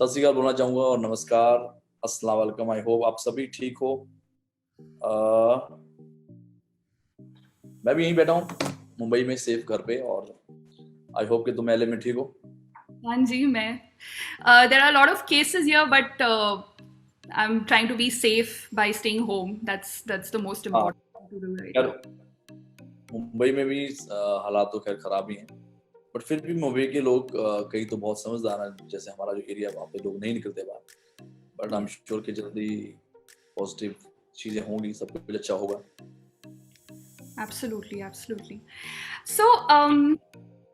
सत श्री अकाल बोलना चाहूंगा और नमस्कार, अस्सलाम वालेकुम। आई होप आप सभी ठीक हो। मैं भी यहीं बैठा हूँ मुंबई में सेफ घर पे, और आई होप कि तुम एलए में ठीक हो। हाँ जी, मैं there are a lot of cases here, but I'm trying to be safe by staying home. That's the most हाँ, important thing to do right यार now. मुंबई में भी हालात तो खैर खराब ही हैं, बट फिर भी मुंबई के लोग कई तो बहुत समझदार हैं। जैसे हमारा जो एरिया है वहाँ पे लोग नहीं निकलते बाहर, but I am Yes, sure कि जल्दी पॉजिटिव चीजें होंगी, सब कुछ अच्छा होगा। absolutely, absolutely. So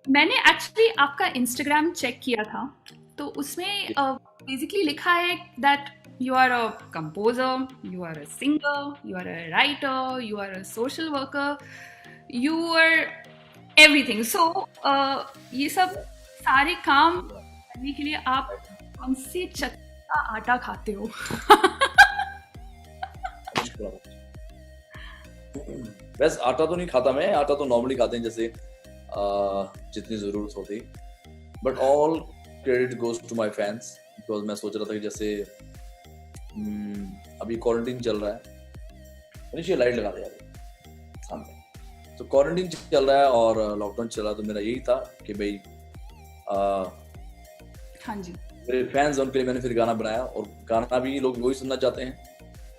मैंने एक्चुअली आपका इंस्टाग्राम चेक किया था, तो उसमें बेसिकली लिखा है that you are a composer, you are a singer, you are a writer, you are a social worker, you are everything. So ये सब सारे काम करने के लिए आप कौन से चक्की का आटा खाते हो? वैसे आटा तो नहीं खाता मैं, आटा तो नॉर्मली खाते हैं जैसे जितनी जरूरत होती, but all credit goes to my fans. Because मैं सोच रहा था कि जैसे अभी क्वारंटीन चल रहा है, मनीष ये लाइट लगा दे यार सामने। तो क्वारंटीन चल रहा है और लॉकडाउन चल रहा है, तो मेरा यही था कि भाई हाँ जी, मेरे फैंस उनके लिए मैंने फिर गाना बनाया, और गाना भी लोग वही सुनना चाहते हैं।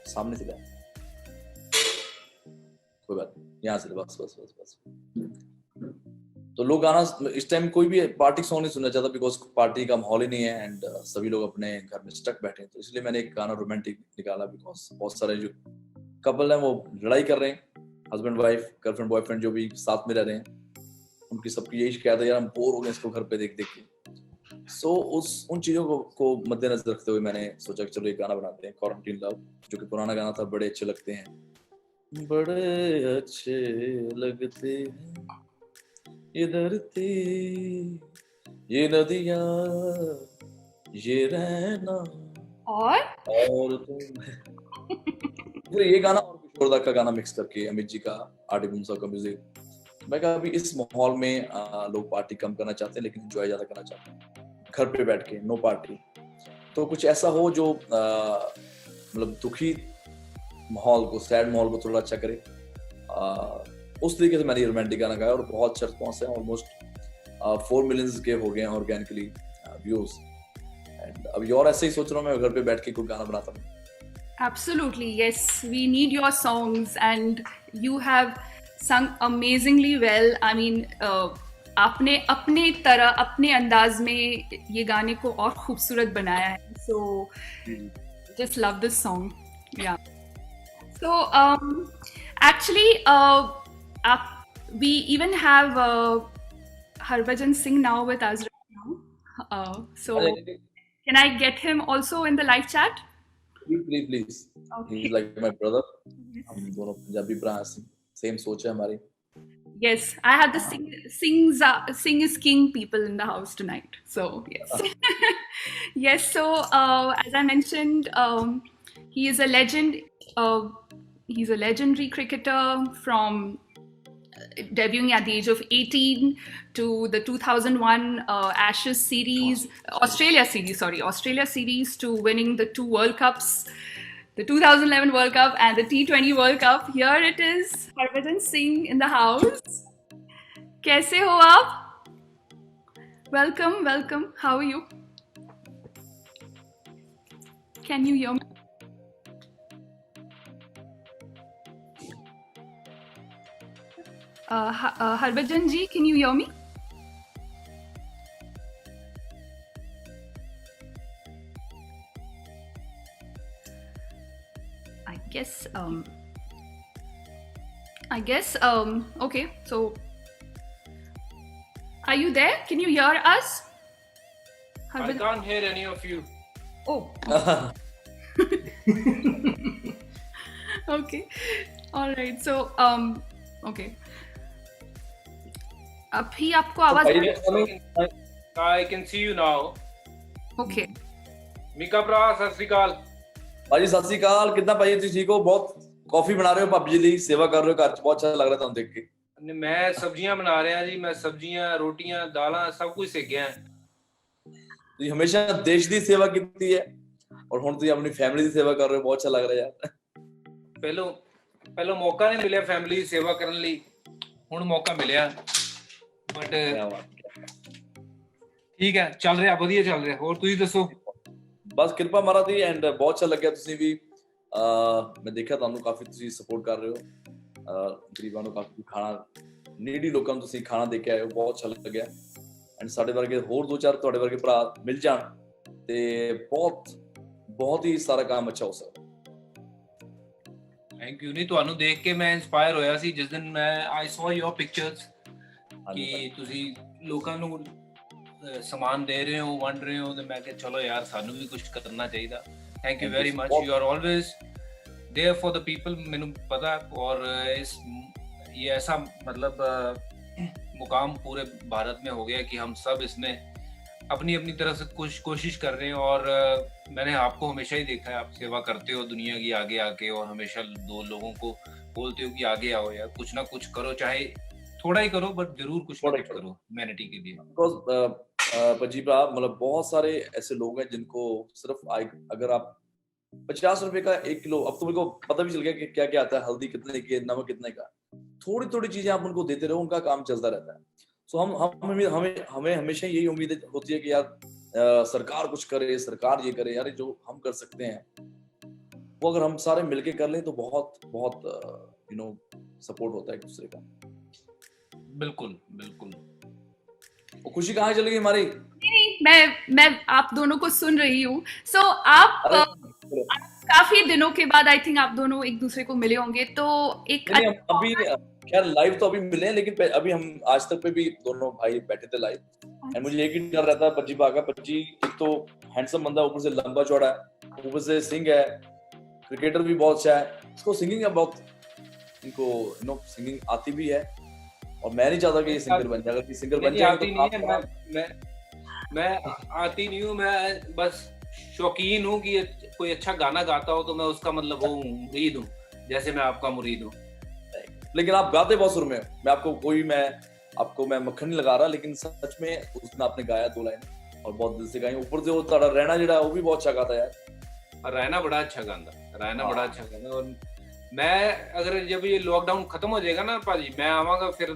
सामने से गाया, कोई बात नहीं, यहाँ से बस बस बस बस। तो लोग गाना इस टाइम कोई भी पार्टी सॉन्ग नहीं सुनना चाहता, बिकॉज पार्टी का माहौल ही नहीं है, एंड सभी लोग अपने घर में स्टक बैठे हैं। तो इसलिए मैंने एक गाना रोमांटिक निकाला, बिकॉज बहुत सारे जो कपल हैं वो लड़ाई कर रहे हैं, हस्बैंड वाइफ, गर्लफ्रेंड बॉयफ्रेंड जो भी साथ में रह रहे हैं, उनकी सबकी यही शिकायत है, यार हम बोर हो गए इसको घर पे देख देख के। सो उन चीजों को मद्देनजर रखते हुए मैंने सोचा कि चलो एक गाना बनाते हैं, क्वारंटीन लव, जो कि पुराना गाना था, बड़े अच्छे लगते हैं, बड़े अच्छे लगते हैं ये धरती, ये नदियाँ, ये रहना, और और तुम। फिर ये गाना और किशोर दा का गाना मिक्स करके, अमित जी का, आर डी बंसल का म्यूजिक। मैं कहा अभी इस माहौल में लोग पार्टी कम करना चाहते हैं, लेकिन एंजॉय ज्यादा करना चाहते हैं घर पे बैठ के, नो पार्टी। तो कुछ ऐसा हो जो मतलब दुखी माहौल को, सैड माहौल को थोड़ा अच्छा करे। उस तरीके से मैंने रोमांटिक गाना गाया, और बहुत अच्छा रिस्पॉन्स है। ऑलमोस्ट 4 मिलियंस के हो गए हैं ऑर्गेनिकली व्यूज। एंड अभी और ऐसे ही सोच रहा हूँ मैं घर पे बैठ के कोई गाना बनाता हूँ। absolutely, yes, we need your songs and you have sung amazingly well. I mean, आपने अपने तरह, अपने अंदाज में ये गाने को और खूबसूरत बनाया है. So just love this song. Yeah. So actually, we even have Harbhajan Singh now with us right now. So can I get him also in the live chat? Please please, he is Okay. Like my brother. Yes. हम दोनों पंजाबी भरा हैं, same सोच है हमारी। Yes, I had the sing is king people in the house tonight. So yes, yes. So as I mentioned, he is a legend. Uh, he's a legendary cricketer from debuting at the age of 18 to the 2001 Ashes series, Australia series, to winning the two World Cups, the 2011 World Cup and the T20 World Cup. Here it is, Harbhajan Singh in the house. कैसे हो आप? Welcome, welcome. How are you? Can you hear me? Harbhajan ji, can you hear me? I guess, okay, so are you there? Can you hear us? I can't hear any of you. Oh, okay. All right. So, okay. अभी आपको आवाज I can see you now. Okay. Mika भरा सत श्री अकाल। भाजी सत श्री अकाल, कितना भाजी तुम ठीक हो? बहुत कॉफी बना रहे हो, भाभी जी ली सेवा कर रहे हो घर, बहुत अच्छा लग रहा था तुम देख के। मैं सब्जियां बना रहा जी, मैं सब्जियां, रोटियां, दालां सब कुछ सीख गया। ਤੁਸੀਂ ਹਮੇਸ਼ਾ ਦੇਸ਼ ਦੀ ਸੇਵਾ ਕੀਤੀ ਹੈ ਔਰ ਹੁਣ ਤੁਸੀਂ ਆਪਣੀ ਫੈਮਿਲੀ ਦੀ ਸੇਵਾ ਕਰ ਰਹੇ ਹੋ, ਬਹੁਤ ਅੱਛਾ ਲੱਗ ਰਿਹਾ ਯਾਰ। ਪਹਿਲੋਂ ਮੌਕਾ ਨਹੀਂ ਮਿਲਿਆ ਫੈਮਿਲੀ ਦੀ ਸੇਵਾ ਕਰਨ ਲਈ, ਹੁਣ ਮੌਕਾ ਮਿਲਿਆ, ਬਟ ਠੀਕ ਹੈ, ਚੱਲ ਰਿਹਾ, ਵਧੀਆ ਚੱਲ ਰਿਹਾ। ਹੋਰ ਤੁਸੀਂ ਦੱਸੋ? ਬਸ ਕਿਰਪਾ ਮਹਾਰਾਜ ਦੀ, ਐਂਡ ਬਹੁਤ ਅੱਛਾ ਲੱਗਿਆ। ਤੁਸੀਂ ਵੀ ਮੈਂ ਦੇਖਿਆ ਤੁਹਾਨੂੰ ਕਾਫੀ ਤੁਸੀਂ ਸਪੋਰਟ ਕਰ ਰਹੇ ਹੋ, ਗਰੀਬਾਂ ਨੂੰ ਕਾਫੀ ਖਾਣਾ, ਨੀਡੀ ਲੋਕਾਂ ਨੂੰ ਤੁਸੀਂ ਖਾਣਾ ਦੇ ਕੇ ਆਏ ਹੋ, ਬਹੁਤ ਅੱਛਾ ਲੱਗਿਆ। ਐਂਡ ਸਾਡੇ ਵਰਗੇ ਹੋਰ 2-4 ਤੁਹਾਡੇ ਵਰਗੇ ਭਰਾ ਮਿਲ ਜਾਣ ਤੇ ਬਹੁਤ ਹੀ ਸਾਰਾ ਕੰਮ ਅੱਛਾ ਹੋ ਸਕਦਾ। Thank you. ਨਹੀਂ, ਤੁਹਾਨੂੰ ਦੇਖ ਕੇ ਮੈਂ ਇਨਸਪਾਇਰ ਹੋਇਆ ਸੀ ਜਿਸ ਦਿਨ ਆਈ ਸੌ ਯੋਰ ਪਿਕਚਰਸ ਕਿ ਤੁਸੀਂ ਲੋਕਾਂ ਨੂੰ ਸਮਾਨ ਦੇ ਰਹੇ ਹੋ, ਵੰਡ ਰਹੇ ਹੋ, ਤੇ ਮੈਂ ਕਿਹਾ ਚਲੋ ਯਾਰ ਸਾਨੂੰ ਵੀ ਕੁਝ ਕਰਨਾ ਚਾਹੀਦਾ। Thank you very much, you are always there for the people. मैंने पता, और ये ऐसा मतलब मुकाम पूरे भारत में हो गया कि हम सब इसमें अपनी अपनी तरफ से कुछ कोशिश कर रहे हैं। और मैंने आपको हमेशा ही देखा है, आप सेवा करते हो दुनिया की आगे आके, और हमेशा दो लोगों को बोलते हो कि आगे आओ यार, कुछ ना कुछ करो, चाहे थोड़ा ही करो बट जरूर कुछ ना कुछ करो ह्यूमैनिटी के लिए। पजीबा मतलब बहुत सारे ऐसे लोग हैं जिनको सिर्फ अगर आप 50 रुपए का 1 किलो, अब तो मेरे को पता भी चल गया कि क्या क्या आता है, हल्दी कितने की, नमक कितने का, थोड़ी थोड़ी चीजें आप उनको देते रहो, उनका काम चलता रहता है। सो हमें हमेशा यही उम्मीद होती है कि यार सरकार कुछ करे, सरकार ये करे, यार जो हम कर सकते हैं वो अगर हम सारे मिलके कर लें तो बहुत बहुत सपोर्ट होता है एक दूसरे का। बिल्कुल बिल्कुल। वो खुशी कहाँ चली गई हमारी? नहीं, मैं आप दोनों को सुन रही हूँ। सो आप काफी दिनों के बाद आई थिंक आप दोनों एक दूसरे को मिले होंगे, तो एक अभी खैर लाइव तो अभी मिले हैं, लेकिन अभी हम आज तक पे भी दोनों भाई बैठे थे लाइव, एंड मुझे एक ही डर रहता है पज्जी का। पज्जी एक तो हैंडसम बंदा, ऊपर से लंबा चौड़ा है, ऊपर से सिंग है, क्रिकेटर भी बहुत अच्छा है, उसको सिंगिंग है बहुत, इनको सिंगिंग आती भी है, और मैं नहीं चाहता कि ये सिंगर बन जाए। अगर ये सिंगर बन जाए तो मैं आती नहीं हूँ, मैं बस शौकीन हूँ कि कोई अच्छा गाना गाता हो तो मैं उसका मतलब वो मुरीद हूँ, जैसे मैं आपका मुरीद हूँ। लेकिन आप गाते बहुत सुर में हो, मैं मक्खन नहीं लगा रहा, लेकिन सच में उसने आपने गाया 2 लाइन और बहुत दिल से गाई। ऊपर से वो ताड़ा रहना जिहड़ा वो भी बहुत अच्छा गाता है यार। रहना बड़ा अच्छा गाता, रहना बड़ा अच्छा गाता। और मैं अगर जब ये लॉकडाउन खत्म हो जाएगा ना पाजी, मैं आवांगा, फिर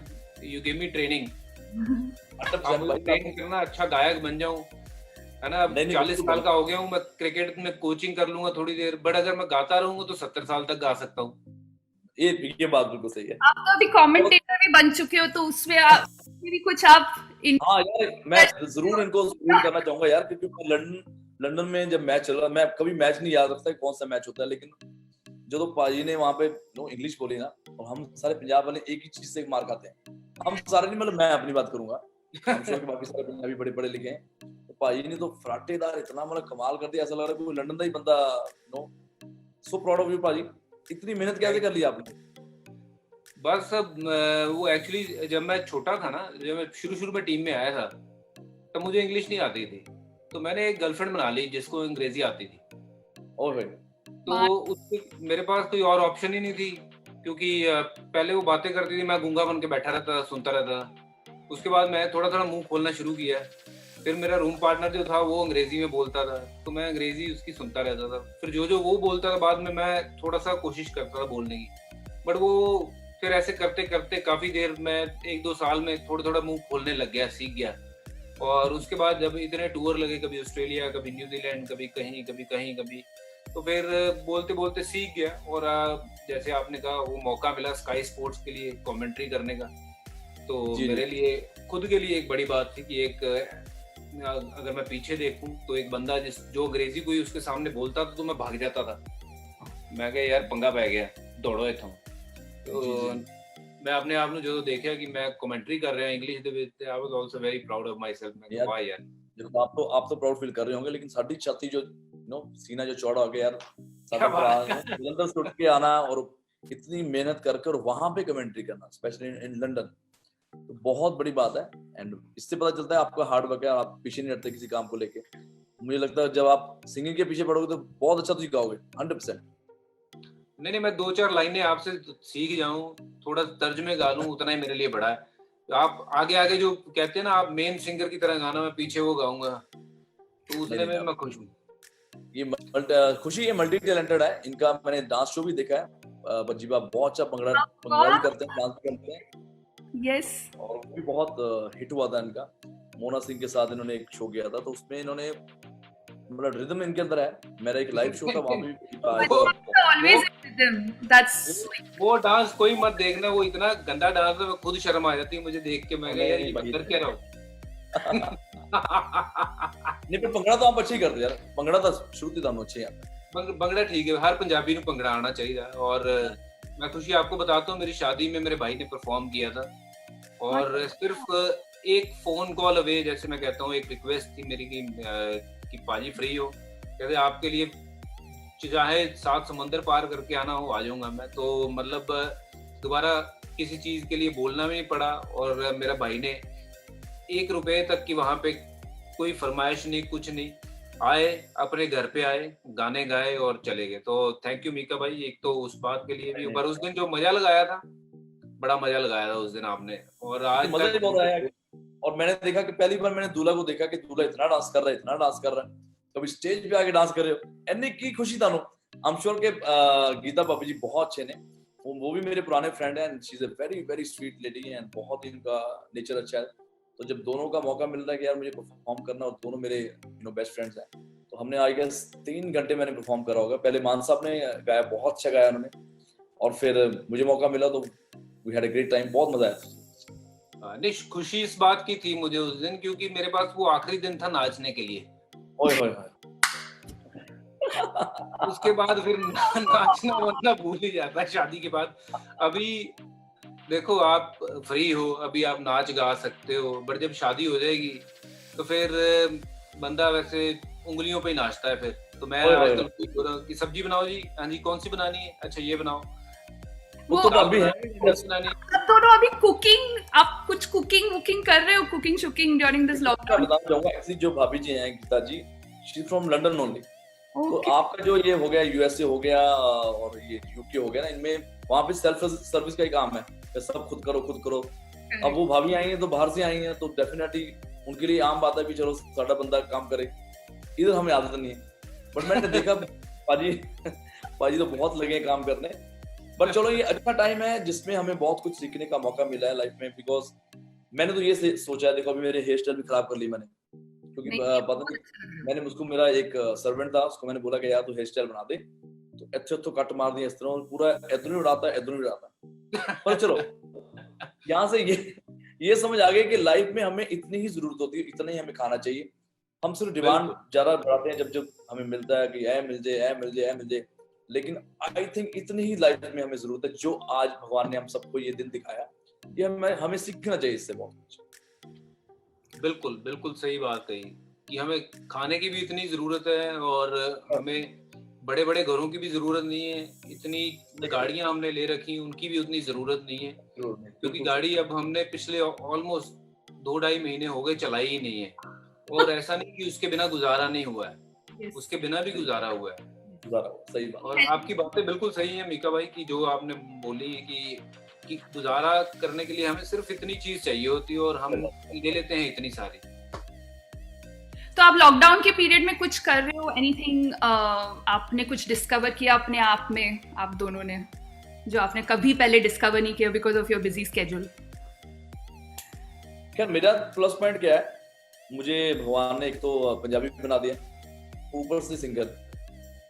you give me training, training करना, अच्छा गायक बन जाऊं, है ना। अब 40 साल का हो गया हूँ, मैं क्रिकेट में कोचिंग कर लूंगा थोड़ी देर, बट अगर मैं गाता रहूंगा तो 70 साल तक गा सकता हूँ। ये बात बिल्कुल सही है। आप तो अभी कमेंटेटर भी बन चुके हो, तो उसमें आप भी कुछ आप हाँ यार, मैं जरूर इनको सपोर्ट करना चाहूंगा यार, क्योंकि लंदन में जब मैच चल रहा, मैं कभी मैच नहीं याद रखता कौन सा मैच होता है, लेकिन जो तो पाजी ने वहां पे इंग्लिश बोली ना, और हम सारे पंजाब वाले एक ही चीज से मार खाते हैं, हम सारे नहीं, मतलब मैं अपनी बात करूंगा, बाकी सारे पंजाबी बड़े पढ़े लिखे हैं, तो पाजी ने तो फराटेदार इतना मतलब कमाल कर दिया, ऐसा लग रहा है कोई लंदन का ही बंदा। सो प्राउड ऑफ यू पाजी, इतनी मेहनत कैसे कर ली आपने? बस वो एक्चुअली जब मैं छोटा था ना, जब मैं शुरू में टीम में आया था, तब मुझे इंग्लिश नहीं आती थी, तो मैंने एक गर्लफ्रेंड बना ली जिसको अंग्रेजी आती थी। और तो उसके मेरे पास कोई और ऑप्शन ही नहीं थी, क्योंकि पहले वो बातें करती थी, मैं गूंगा बन के बैठा रहता था, सुनता रहता था। उसके बाद मैं थोड़ा थोड़ा मुंह खोलना शुरू किया, फिर मेरा रूम पार्टनर जो था वो अंग्रेजी में बोलता था, तो मैं अंग्रेजी उसकी सुनता रहता था। फिर जो वो बोलता था, बाद में मैं थोड़ा सा कोशिश करता था बोलने की, बट वो फिर ऐसे करते करते काफी देर में 1-2 साल में थोड़ा थोड़ा मुंह खोलने लग गया, सीख गया। और उसके बाद जब इतने टूर लगे, कभी ऑस्ट्रेलिया, कभी न्यूजीलैंड, कभी कहीं, तो फिर बोलते बोलते सीख गया। और जैसे आपने कहा, वो मौका मिला स्काई स्पोर्ट्स के लिए कमेंट्री करने का, तो मेरे लिए खुद के लिए एक बड़ी बात थी कि एक अगर मैं पीछे देखूं तो एक बंदा जो अंग्रेजी कोई उसके सामने बोलता था तो मैं भाग जाता था, मैं कहा यार पंगा पै गया, दौड़ो इथों। तो मैं अपने आप ਨੂੰ ਜਦੋਂ ਦੇਖਿਆ कि मैं कमेंट्री कर रहा हूं इंग्लिश ਦੇ ਵਿੱਚ, I was also very proud of myself। मैं कहा वाह यार, देखो आप तो प्राउड फील कर रहे होंगे, लेकिन साडी छाती जो सीना जो चौड़ा हो गया यार, लंदन से उठ के आना और इतनी मेहनत करके और वहां पे कमेंट्री करना, स्पेशली इन लंदन, तो बहुत बड़ी बात है। एंड इससे पता चलता है आपका हार्ड वर्क है, आप पीछे नहीं हटते किसी काम को लेके। मुझे लगता है जब आप सिंगिंग के पीछे पड़ोगे तो बहुत अच्छा तुम गाओगे 100%। नहीं, मैं 2-4 लाइनें आपसे सीख जाऊं, थोड़ा तर्जुमे गा लूं, उतना ही मेरे लिए बड़ा है। आप आगे जो कहते हैं ना, आप मेन सिंगर की तरह गाना, मैं पीछे वो गाऊंगा, तो उसने में मैं खुश हूँ। ये खुशी, ये मल्टी टैलेंटेड है। इनका मैंने डांस शो भी देखा है। बज्जीबा बहुत अच्छा भंगड़ा भी करते हैं, डांस भी करते हैं। यस, और वो भी बहुत हिट हुआ था इनका। मोना सिंह के साथ इन्होंने एक शो किया था, तो उसमें इन्होंने मतलब रिदम इनके अंदर है। मेरा एक लाइव शो था, वहां पे भी always in rhythm. That's वो डांस कोई मत देखना, वो इतना गंदा डांस है, मैं खुद शर्म आ जाती है मुझे देख के। मैं यार ये कर क्या रहा हूँ। नहीं, पर भंगड़ा तो आप अच्छे ही करते यार। भंगड़ा तो शुरू से ਤੁਹਾਨੂੰ अच्छे आता। भंगड़ा ठीक है, हर पंजाबी ਨੂੰ ਭੰਗੜਾ आना चाहिए। और मैं खुशी आपको बताता हूँ, मेरी शादी में मेरे भाई ने परफॉर्म किया था, और सिर्फ एक फोन कॉल अवे, जैसे मैं कहता हूँ, एक रिक्वेस्ट थी मेरी कि पाजी फ्री हो, कहते आपके लिए चाहे 7 समंदर पार करके आना हो आ जाऊंगा मैं। तो मतलब दोबारा किसी चीज के लिए बोलना भी नहीं पड़ा, और मेरा भाई ने 1 रुपए तक की वहां पे कोई फरमाइश नहीं, कुछ नहीं, आए अपने घर पे आए, गाने गाए और चले गए। तो थैंक यू मीका भाई, एक तो उस बात के लिए भी, पर उस दिन जो मजा लगाया था, बड़ा मजा लगाया था उस दिन आपने। और आज मजा ही बहुत आया। और मैंने देखा कि पहली बार मैंने दूल्हा को देखा कि दूल्हा इतना डांस कर रहा है, इतना डांस कर रहा है, कभी स्टेज पे आके डांस कर रहे हो, एनी की खुशी था। आई एम श्योर के गीता भाभी जी बहुत अच्छे ने, वो भी मेरे पुराने फ्रेंड हैं, she is a very very sweet lady and बहुत ही इनका नेचर अच्छा है। तो जब दोनों का मौका मिल रहा है कि यार मुझे परफॉर्म करना, और दोनों मेरे बेस्ट फ्रेंड्स हैं, तो हमने आई गेस 3 घंटे मैंने परफॉर्म करा होगा। पहले मान साहब ने गाया, बहुत अच्छा गाया उन्होंने, और फिर मुझे मौका मिला तो we had a great time, बहुत मजा आया। नहीं, खुशी इस बात की थी मुझे उस दिन, क्योंकि मेरे पास वो आखिरी दिन था नाचने के लिए। ओए होए होए। उसके बाद फिर नाचना मतलब भूल ही जाता है शादी के बाद। अभी देखो आप फ्री हो, अभी आप नाच गा सकते हो, बट जब शादी हो जाएगी तो फिर बंदा वैसे उंगलियों पे ही नाचता है फिर। तो मैं आजकल हो रहा हूँ कि सब्जी बनाओ जी, हाँ जी कौन सी बनानी है, अच्छा ये बनाओ। वो तो अभी है आप दोनों अभी कुकिंग, आप कुछ कुकिंग कर रहे हो, कुकिंग शुकिंग ड्यूरिंग दिस लॉकडाउन? बताना चाहूंगा एक्चुअली जो भाभी जी हैं गीता जी, शी फ्रॉम लंदन ओनली। तो आपका जो ये हो गया यूएसए हो गया और ये यूके हो गया ना, इनमें वहां पे सेल्फ सर्विस का ही काम है, सब खुद करो। अब वो भाभी आई हैं तो बाहर से आई हैं, तो डेफिनेटली उनके लिए आम बात है कि चलो साडा बंदा काम करे। इधर हमें आदत नहीं है, बट मैंने देखा पाजी तो बहुत लगे काम करने। बट चलो ये अच्छा टाइम है जिसमें हमें बहुत कुछ सीखने का मौका मिला है लाइफ में, बिकॉज मैंने तो ये सोचा है, देखो अभी मेरे हेयर स्टाइल भी खराब कर ली मैंने, क्योंकि पता नहीं, मैंने उसको, मेरा एक सर्वेंट था, उसको मैंने बोला कि यार तू हेयर स्टाइल बना दे, तो अच्छे कट मार दिया इस तरह, पूरा इधर ही उड़ाता। पर चलो यहाँ से ये समझ आ गई कि लाइफ में हमें इतनी ही जरूरत होती है, इतना ही हमें खाना चाहिए। हम सिर्फ डिमांड ज्यादा बढ़ाते हैं जब हमें मिलता है कि मिल जाए, लेकिन आई थिंक इतनी ही लाइफ में हमें जरूरत है, जो आज भगवान ने हम सबको ये दिन दिखाया, ये हमें सीखना चाहिए इससे बहुत कुछ। बिल्कुल सही बात कही कि हमें खाने की भी इतनी जरूरत है, और हमें बड़े बड़े घरों की भी जरूरत नहीं है, इतनी गाड़ियां हमने ले रखी उनकी भी उतनी जरूरत नहीं है, क्योंकि गाड़ी अब हमने पिछले ऑलमोस्ट 2-2.5 महीने हो गए चलाई ही नहीं है। और ऐसा नहीं कि उसके बिना गुजारा नहीं हुआ है, उसके बिना भी गुजारा हुआ है। सही बात। और आपकी बातें बिल्कुल सही है मीका भाई, की जो आपने बोली कि गुजारा करने के लिए हमें सिर्फ इतनी चीज चाहिए होती है, और हम ले लेते हैं इतनी सारी। तो आप लॉकडाउन के पीरियड में कुछ कर रहे हो, एनीथिंग आपने कुछ डिस्कवर किया अपने आप में, आप दोनों ने, जो आपने कभी पहले डिस्कवर नहीं किया because of your busy schedule? क्या मेरा प्लस पॉइंट क्या है, मुझे भगवान ने एक तो पंजाबी बना दिया, ऊपर से सिंगर।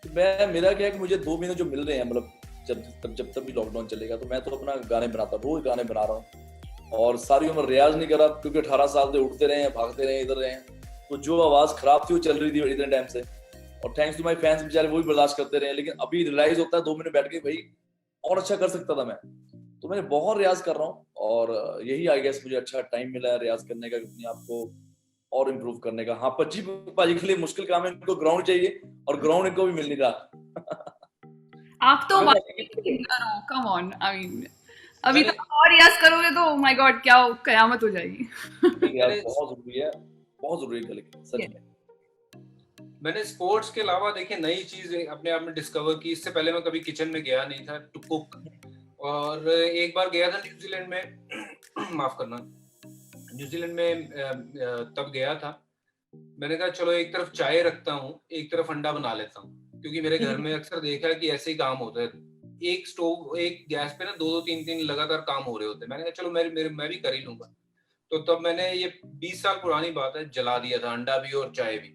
तो मेरा क्या है कि मुझे 2 महीने जो मिल रहे हैं, मतलब जब तक भी लॉकडाउन चलेगा, तो मैं तो अपना गाने बनाता, रोज गाने बना रहा हूँ, और सारी उम्र रियाज नहीं करा, क्योंकि 18 साल से उठते रहे, भागते रहे, इधर रहे, तो जो आवाज खराब थी वो चल रही थी इतने टाइम से, और थैंक्स टू माय फैंस बेचारे वो भी बर्दाश्त करते रहे। लेकिन अभी रियलाइज होता है 2 महीने बैठ के, भाई और अच्छा कर सकता था मैं, तो मैंने बहुत रियाज कर रहा हूँ, और यही आई गेस मुझे अच्छा टाइम मिला है रियाज करने का, अपने आप को और इम्प्रूव करने का। हाँ, पाजी के लिए मुश्किल काम है, इनको ग्राउंड चाहिए, और ग्राउंड इनको भी मिल नहीं रहा। आप तो सिंगर हो, कम ऑन, आई मीन अभी तो और रियाज करोगे तो oh my God, क्या कयामत हो जाएगी। बहुत जरूरी है सच में। मैंने स्पोर्ट्स के अलावा देखिए नई चीज अपने आप में डिस्कवर की, इससे पहले मैं कभी किचन में गया नहीं था टू कुक, और एक बार गया था न्यूजीलैंड में माफ करना, न्यूजीलैंड में तब गया था, मैंने कहा चलो एक तरफ चाय रखता हूँ, एक तरफ अंडा बना लेता हूँ, क्योंकि मेरे घर में अक्सर देखा है कि ऐसे ही काम होता है, एक स्टोव एक गैस पे ना 2-2 3-3 लगातार काम हो रहे होते हैं। मैंने कहा चलो मैं भी कर ही लूंगा। तो तब मैंने, ये 20 साल पुरानी बात है, जला दिया था अंडा भी और चाय भी।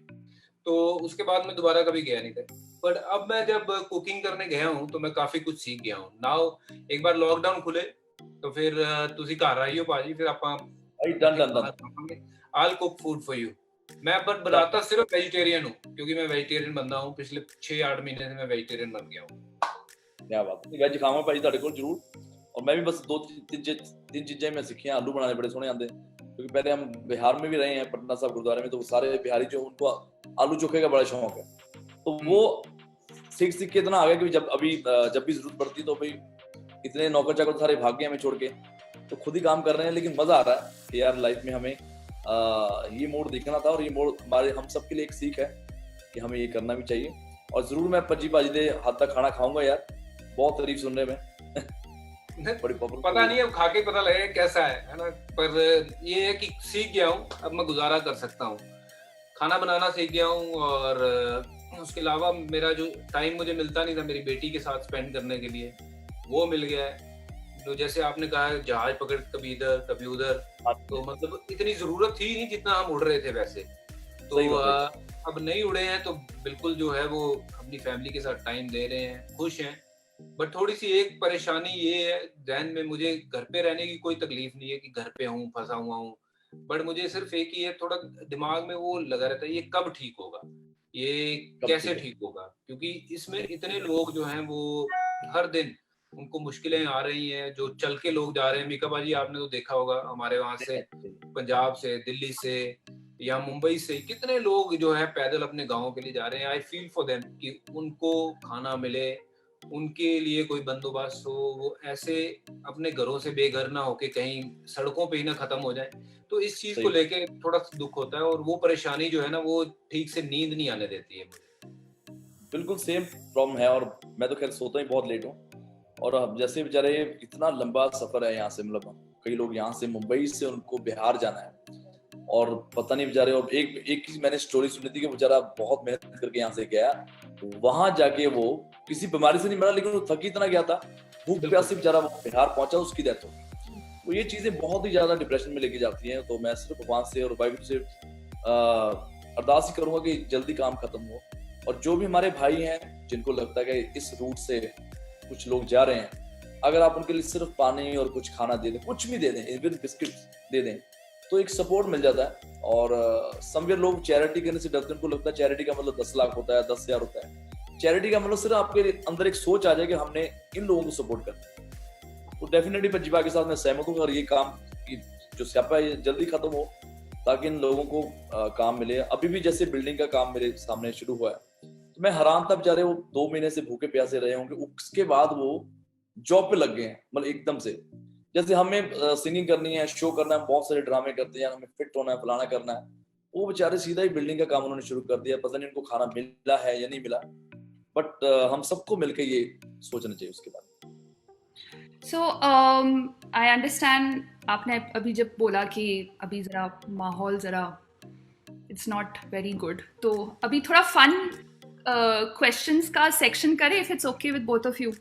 तो उसके बाद मैं दोबारा कभी गया नहीं था। बट अब मैं जब कुकिंग करने गया हूँ तो मैं काफी कुछ सीख गया हूँ। नाउ एक बार लॉकडाउन खुले तो फिर ਤੁਸੀਂ ਘਰ आइयो भाजी, फिर ਆਪਾਂ भाई डन इकट्ठे डन बाहर डन खावांगे। I'll cook food for you। मैं बट डन। बनाता सिर्फ वेजिटेरियन हूँ, क्योंकि मैं वेजिटेरियन बंदा हूँ। पिछले 6-8 महीने से मैं वेजिटेरियन बन गया हूँ। क्या बात है, वेज खावांगा भाई ਤੁਹਾਡੇ ਕੋਲ जरूर। और मैं भी बस दो तीन चीजें मैं सीखी हैं। आलू बनाने बड़े सोने आते हैं, क्योंकि पहले हम बिहार में भी रहे हैं, पटना साहब गुरुद्वारे में, तो सारे बिहारी जो उनको आलू चोखे का बड़ा शौक है। तो वो सीख सीख के इतना आ गया कि जब भी जरूरत पड़ती तो भाई इतने नौकर चाकर सारे भाग गए हमें छोड़ के, तो खुद ही काम कर रहे हैं। लेकिन मजा आ रहा है कि यार लाइफ में हमें ये मोड़ देखना था, और ये मोड़ हमारे हम सबके लिए एक सीख है कि हमें ये करना भी चाहिए। और जरूर मैं पज्जी भाजी दे हाथ तक खाना खाऊंगा यार, बहुत तारीफ सुन रहे में। बड़ी पता नहीं, अब खा के पता लगेगा कैसा है ना। पर ये है कि सीख गया हूँ, अब मैं गुजारा कर सकता हूँ, खाना बनाना सीख गया हूँ। और उसके अलावा मेरा जो टाइम मुझे मिलता नहीं था मेरी बेटी के साथ स्पेंड करने के लिए, वो मिल गया है। तो जैसे आपने कहा है, जहाज पकड़ कभी इधर कभी उधर, तो मतलब इतनी जरूरत थी नहीं जितना हम उड़ रहे थे वैसे। तो अब नहीं उड़े हैं तो बिल्कुल जो है वो अपनी फैमिली के साथ टाइम दे रहे हैं, खुश हैं। बट थोड़ी सी एक परेशानी ये है जहन में, मुझे घर पे रहने की कोई तकलीफ नहीं है कि घर पे हूँ, फंसा हुआ हूँ। बट मुझे सिर्फ एक ही है, थोड़ा दिमाग में वो लगा रहता है, ये कब ठीक होगा, ये कैसे ठीक होगा, क्योंकि इसमें इतने लोग जो हैं वो हर दिन उनको मुश्किलें आ रही हैं। जो चल के लोग जा रहे हैं, मीका बाजी आपने तो देखा होगा, हमारे वहां से पंजाब से, दिल्ली से या मुंबई से कितने लोग जो है पैदल अपने गाँव के लिए जा रहे हैं। आई फील फॉर देम कि उनको खाना मिले, उनके लिए कोई बंदोबस्त हो, वो ऐसे अपने घरों से बेघर ना होके कहीं सड़कों पे ही ना खत्म हो जाए। तो इस चीज को लेके थोड़ा दुख होता है, और वो परेशानी जो है ना वो ठीक से नींद नहीं आने देती है मुझे। बिल्कुल सेम प्रॉब्लम है। और मैं तो खैर सोता ही बहुत लेट हूँ। और अब जैसे बेचारे इतना लंबा सफर है यहाँ से, मतलब कई लोग यहाँ से मुंबई से उनको बिहार जाना है, और पता नहीं बेचारे। और एक चीज मैंने स्टोरी सुनी थी कि बेचारा बहुत मेहनत करके यहाँ से गया, वहां जाके वो किसी बीमारी से नहीं मरा, लेकिन वो थक इतना गया था, भूख प्यास से बेचारा वो बिहार पहुंचा, उसकी डेथ हो गई। तो ये चीजें बहुत ही ज्यादा डिप्रेशन में लेके जाती हैं। तो मैं सिर्फ भगवान से और वाहिगुरु से अरदास ही करूंगा कि जल्दी काम खत्म हो। और जो भी हमारे भाई हैं जिनको लगता है कि इस रूट से कुछ लोग जा रहे हैं, अगर आप उनके लिए सिर्फ पानी और कुछ खाना दे दें, कुछ भी दे दें, इवन बिस्किट दे दें, तो एक सपोर्ट मिल जाता है। और समवेयर लोग चैरिटी करने से डरते हैं, उनको लगता है चैरिटी का मतलब 10 लाख होता है, 10,000 होता है। चैरिटी का मतलब सिर्फ आपके अंदर एक सोच आ जाए कि हमने इन लोगों को सपोर्ट करना है। तो डेफिनेटली पज्जीबा के साथ मैं सहमत हूँ, और ये काम की जो स्यापा है ये जल्दी खत्म हो, ताकि इन लोगों को काम मिले। अभी भी जैसे बिल्डिंग का काम मेरे सामने शुरू हुआ है, तो मैं हैरान था, बेचारे वो 2 महीने से भूखे प्यासे रहे होंगे, उसके बाद वो जॉब पे लग गए हैं, मतलब एकदम से। जैसे हमें सिंगिंग करनी है, शो करना है, बहुत सारे ड्रामे करते हैं, हमें फिट होना है, फलाना करना है, वो बेचारे सीधा ही बिल्डिंग का काम उन्होंने शुरू कर दिया। पता नहीं उनको खाना मिला है या नहीं मिला, बट हम सबको मिलकर ये सोचना चाहिए उसके बारे में। So I understand, आपने अभी जब बोला कि अभी ज़रा माहौल ज़रा it's not very good, तो अभी थोड़ा फन क्वेश्चंस का सेक्शन करें, if it's okay with both of you।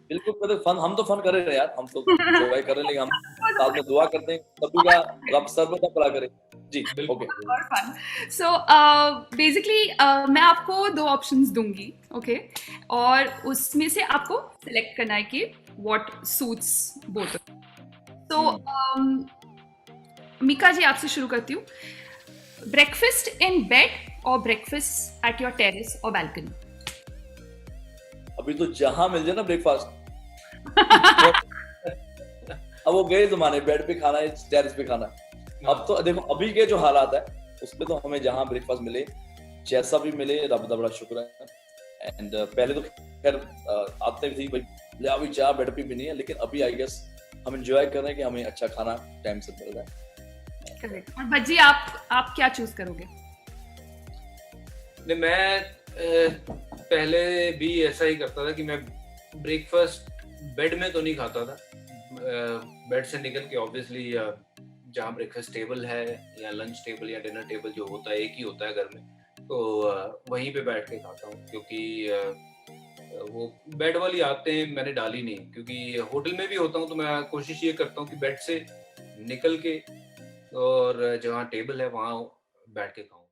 बिल्कुल करें फन, हम तो फन कर रहे हैं यार, हम तो एंजॉय कर रहे हैं, लेकिन हम साथ में दुआ करते हैं सभी का रब सर्वदा भला करे। जी ओके। और फन। सो बेसिकली मैं आपको 2 ऑप्शंस दूंगी, ओके, और उसमें से आपको सिलेक्ट करना है कि व्हाट सूट्स बोथ। तो मीका जी आपसे शुरू करती हूँ। ब्रेकफास्ट इन बेड और ब्रेकफास्ट एट योर टेरेस और बालकनी? अभी तो जहां मिल जाए ना ब्रेकफास्ट। अब वो गए जमाने, बेड पे खाना है, टेरेस पे खाना। अब तो देखो अभी के जो हालात है उसमें तो हमें जहां ब्रेकफास्ट मिले, जैसा भी मिले, रब दा बड़ा शुक्र है। एंड पहले तो खैर आते थी भाई ले अभी चाह बेड पे भी नहीं है, लेकिन अभी आई गेस हम एंजॉय कर रहे हैं कि हमें अच्छा खाना टाइम से मिल रहा है। करेक्ट। और भज्जी आप क्या चूज करोगे? मैं पहले भी ऐसा ही करता था कि मैं ब्रेकफास्ट बेड में तो नहीं खाता था। बेड से निकल के ऑब्वियसली जहाँ ब्रेकफास्ट टेबल है या लंच टेबल या डिनर टेबल जो होता है एक ही होता है घर में, तो वहीं पे बैठ के खाता हूँ, क्योंकि वो बेड वाली आदतें मैंने डाली नहीं, क्योंकि होटल में भी होता हूँ तो मैं कोशिश ये करता हूँ कि बेड से निकल के और जहाँ टेबल है वहाँ बैठ के खाऊं।